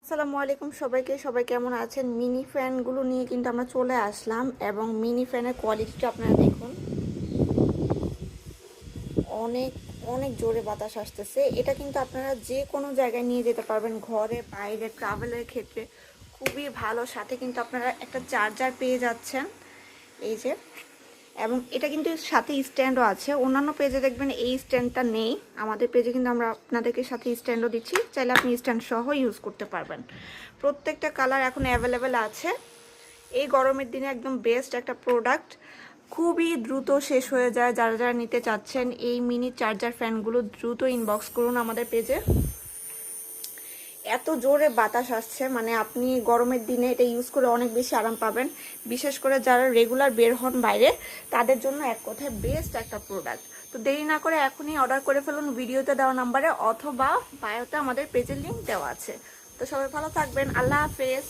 আসসালামু আলাইকুম সবাইকে। সবাই কেমন আছেন? মিনি ফ্যানগুলো নিয়ে কিন্তু আমরা চলে আসলাম এবং মিনি ফ্যানের কোয়ালিটিটা আপনারা দেখুন। অনেক অনেক জোরে বাতাস আসতেছে। এটা কিন্তু আপনারা যে কোনো জায়গায় নিয়ে যেতে পারবেন, ঘরে বাইরে ট্রাভেলের ক্ষেত্রে খুবই ভালো। সাথে কিন্তু আপনারা একটা চার্জার পেয়ে যাচ্ছেন এই যে, এবং এটা কিন্তু সাথে স্ট্যান্ডও আছে। অন্যান্য পেজে দেখবেন এই স্ট্যান্ডটা নেই, আমাদের পেজে কিন্তু আমরা আপনাদেরকে সাথে স্ট্যান্ডও দিচ্ছি, চাইলে আপনি স্ট্যান্ড সহ ইউজ করতে পারবেন। প্রত্যেকটা কালার এখন অ্যাভেলেবেল আছে। এই গরমের দিনে একদম বেস্ট একটা প্রোডাক্ট, খুবই দ্রুত শেষ হয়ে যায়। যারা যারা নিতে চাচ্ছেন এই মিনি চার্জার ফ্যানগুলো দ্রুত ইনবক্স করুন আমাদের পেজে। এত জোরে বাতাস আসছে, মানে আপনি গরমের দিনে এটা ইউজ করে অনেক বেশি আরাম পাবেন। বিশেষ করে যারা রেগুলার বের হন বাইরে, তাদের জন্য এক কথায় বেস্ট একটা প্রোডাক্ট। তো দেরি না করে এখনই অর্ডার করে ফেলুন ভিডিওতে দেওয়া নাম্বারে, অথবা বায়োতে আমাদের পেজের লিঙ্ক দেওয়া আছে। তো সবাই ভালো থাকবেন, আল্লাহ হাফেজ।